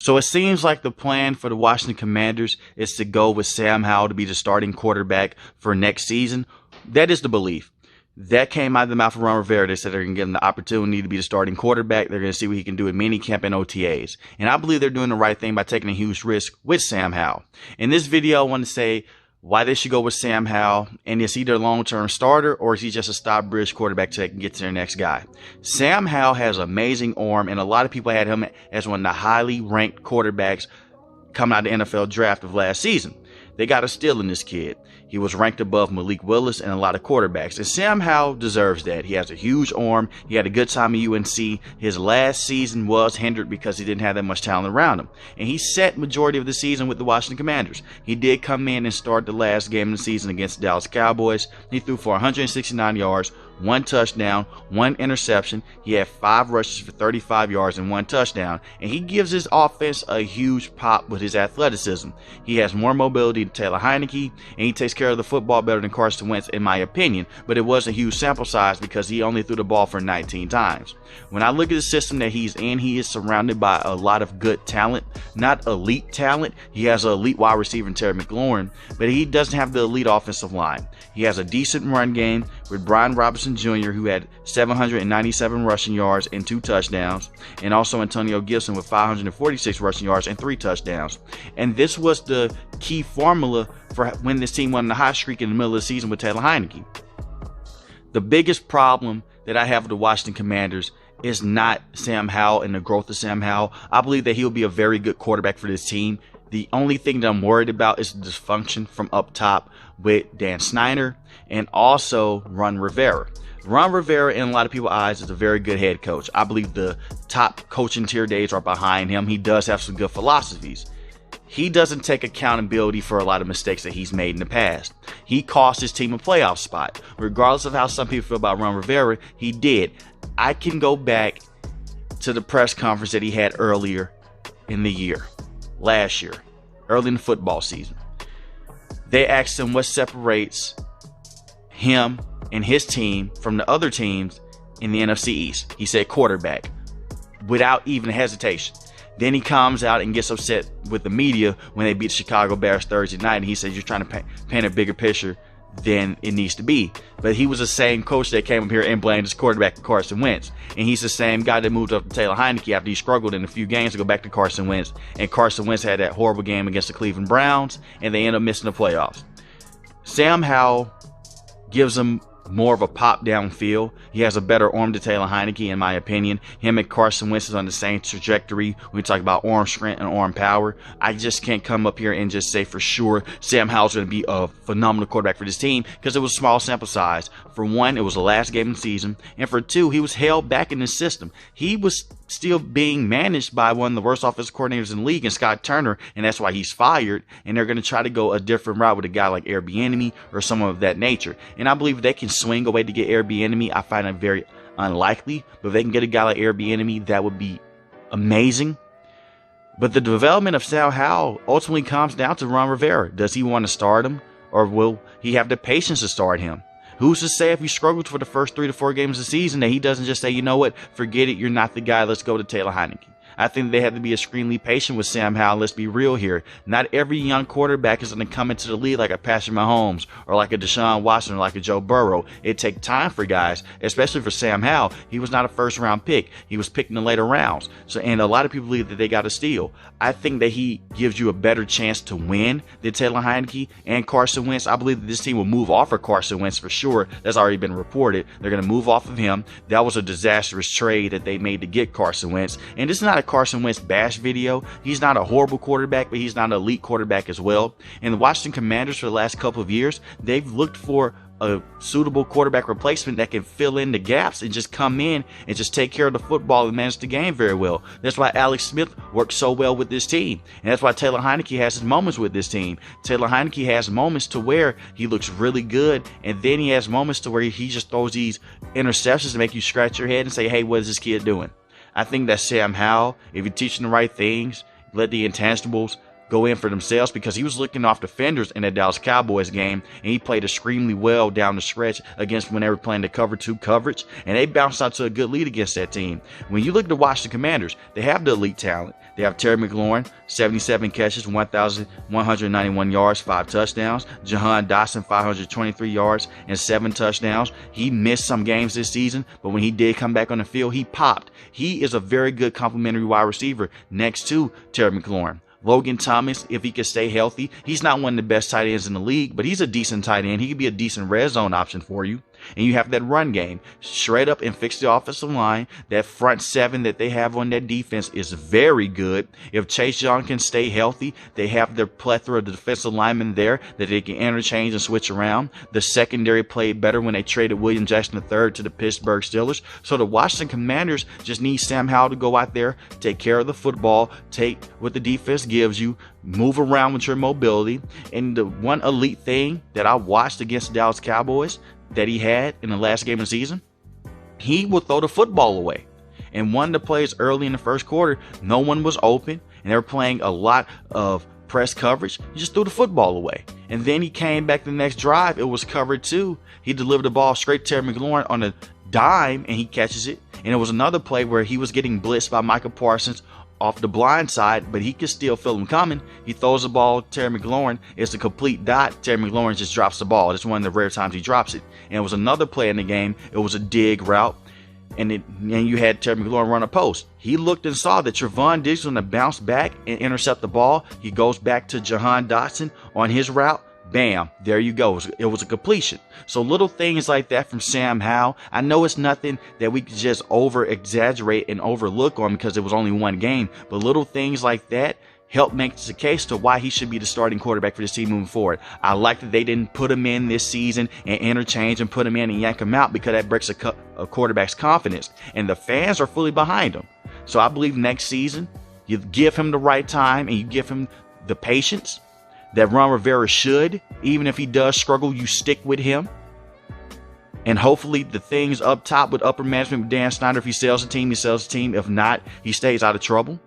So it seems like the plan for the Washington Commanders is to go with Sam Howell to be the starting quarterback for next season. That is the belief. That came out of the mouth of Ron Rivera. They said they're going to give him the opportunity to be the starting quarterback. They're going to see what he can do in minicamp and OTAs. And I believe they're doing the right thing by taking a huge risk with Sam Howell. In this video, I want to say why they should go with Sam Howell, and is he their long-term starter, or is he just a stop bridge quarterback so they can get to their next guy? Sam Howell has an amazing arm, and a lot of people had him as one of the highly ranked quarterbacks coming out of the NFL draft of last season. They got a steal in this kid. He was ranked above Malik Willis and a lot of quarterbacks. And Sam Howell deserves that. He has a huge arm. He had a good time at UNC. His last season was hindered because he didn't have that much talent around him. And he sat majority of the season with the Washington Commanders. He did come in and start the last game of the season against the Dallas Cowboys. He threw for 169 yards, 1 touchdown, 1 interception. He had 5 rushes for 35 yards and 1 touchdown. And he gives his offense a huge pop with his athleticism. He has more mobility than Taylor Heineke, and he takes care of the football better than Carson Wentz, in my opinion. But it was a huge sample size because he only threw the ball for 19 times. When I look at the system that he's in, he is surrounded by a lot of good talent. Not elite talent. He has an elite wide receiver in Terry McLaurin, but he doesn't have the elite offensive line. He has a decent run game with Brian Robinson Jr., who had 797 rushing yards and 2 touchdowns, and also Antonio Gibson with 546 rushing yards and 3 touchdowns. And this was the key formula for when this team won the hot streak in the middle of the season with Taylor Heineke. The biggest problem that I have with the Washington Commanders is not Sam Howell and the growth of Sam Howell. I believe that he'll be a very good quarterback for this team. The only thing that I'm worried about is the dysfunction from up top with Dan Snyder and also Ron Rivera. Ron Rivera, in a lot of people's eyes, is a very good head coach. I believe the top coaching tier days are behind him. He does have some good philosophies. He doesn't take accountability for a lot of mistakes that he's made in the past. He cost his team a playoff spot. Regardless of how some people feel about Ron Rivera, he did. I can go back to the press conference that he had earlier in the year, last year, early in the football season. They asked him what separates him and his team from the other teams in the NFC East. He said quarterback, without even hesitation. Then he comes out and gets upset with the media when they beat the Chicago Bears Thursday night, and he says, you're trying to paint a bigger picture than it needs to be. But he was the same coach that came up here and blamed his quarterback, Carson Wentz. And he's the same guy that moved up to Taylor Heineke after he struggled in a few games to go back to Carson Wentz. And Carson Wentz had that horrible game against the Cleveland Browns, and they end up missing the playoffs. Sam Howell gives them more of a pop down feel. He has a better arm than Taylor Heineke, in my opinion. Him and Carson Wentz is on the same trajectory when we talk about arm strength and arm power. I just can't come up here and just say for sure Sam Howell's going to be a phenomenal quarterback for this team, because it was a small sample size. For one, it was the last game of the season, and for two, he was held back in the system. He was still being managed by one of the worst offensive coordinators in the league, and Scott Turner, and that's why he's fired. And they're going to try to go a different route with a guy like Airbnb or someone of that nature. And I believe they can swing away to get Airbnb. I find it very unlikely, but if they can get a guy like Airbnb, that would be amazing. But the development of Sam Howell ultimately comes down to Ron Rivera. Does he want to start him, or will he have the patience to start him? Who's to say if he struggles for the first 3 to 4 games of the season that he doesn't just say, you know what, forget it, you're not the guy, let's go to Taylor Heineke. I think they have to be extremely patient with Sam Howell. Let's be real here. Not every young quarterback is going to come into the league like a Patrick Mahomes or like a Deshaun Watson or like a Joe Burrow. It takes time for guys, especially for Sam Howell. He was not a first-round pick. He was picked in the later rounds. And a lot of people believe that they got a steal. I think that he gives you a better chance to win than Taylor Heineke and Carson Wentz. I believe that this team will move off of Carson Wentz for sure. That's already been reported. They're going to move off of him. That was a disastrous trade that they made to get Carson Wentz. And this is not a Carson Wentz bash video. He's not a horrible quarterback, but he's not an elite quarterback as well. And the Washington Commanders for the last couple of years, they've looked for a suitable quarterback replacement that can fill in the gaps and just come in and just take care of the football and manage the game very well. That's why Alex Smith works so well with this team. And that's why Taylor Heineke has his moments with this team. Taylor Heineke has moments to where he looks really good, and then he has moments to where he just throws these interceptions to make you scratch your head and say, hey, what is this kid doing? I think that Sam Howell, if you teach him the right things, let the intangibles go in for themselves, because he was looking off defenders in that Dallas Cowboys game, and he played extremely well down the stretch against when they were playing the cover 2 coverage, and they bounced out to a good lead against that team. When you look at the Washington Commanders, they have the elite talent. They have Terry McLaurin, 77 catches, 1,191 yards, 5 touchdowns. Jahan Dotson, 523 yards and 7 touchdowns. He missed some games this season, but when he did come back on the field, he popped. He is a very good complementary wide receiver next to Terry McLaurin. Logan Thomas, if he could stay healthy, he's not one of the best tight ends in the league, but he's a decent tight end. He could be a decent red zone option for you. And you have that run game. Shred up and fix the offensive line. That front 7 that they have on that defense is very good. If Chase Young can stay healthy, they have their plethora of defensive linemen there that they can interchange and switch around. The secondary played better when they traded William Jackson III to the Pittsburgh Steelers. So the Washington Commanders just need Sam Howell to go out there, take care of the football, take what the defense gives you, move around with your mobility. And the one elite thing that I watched against the Dallas Cowboys that he had in the last game of the season, he would throw the football away. And one of the plays early in the first quarter, no one was open, and they were playing a lot of press coverage. He just threw the football away. And then he came back the next drive. It was covered 2. He delivered the ball straight to Terry McLaurin on a dime, and he catches it. And it was another play where he was getting blitzed by Micah Parsons off the blind side, but he could still feel him coming. He throws the ball to Terry McLaurin. It's a complete dot. Terry McLaurin just drops the ball. It's one of the rare times he drops it. And it was another play in the game. It was a dig route. And you had Terry McLaurin run a post. He looked and saw that Trevon Diggs was going to bounce back and intercept the ball. He goes back to Jahan Dotson on his route. Bam, there you go. It was a completion. So little things like that from Sam Howell. I know it's nothing that we could just over exaggerate and overlook on because it was only one game, but little things like that help make the case to why he should be the starting quarterback for this team moving forward. I like that they didn't put him in this season and interchange and put him in and yank him out, because that breaks a quarterback's confidence, and the fans are fully behind him. So I believe next season you give him the right time and you give him the patience that Ron Rivera should. Even if he does struggle, you stick with him. And hopefully the things up top with upper management with Dan Snyder, if he sells the team, he sells the team. If not, he stays out of trouble.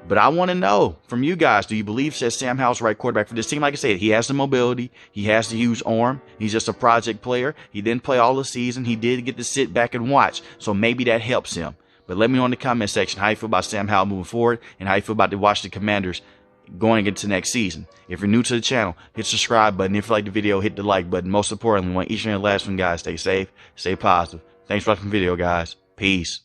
But I want to know from you guys, do you believe that Sam Howell's the right quarterback for this team? Like I said, he has the mobility. He has the huge arm. He's just a project player. He didn't play all the season. He did get to sit back and watch. So maybe that helps him. But let me know in the comment section how you feel about Sam Howell moving forward and how you feel about the Washington Commanders going into next season. If you're new to the channel, hit the subscribe button. If you like the video, hit the like button. Most importantly, we want each and every last one, guys, stay safe, stay positive. Thanks for watching the video, guys. Peace.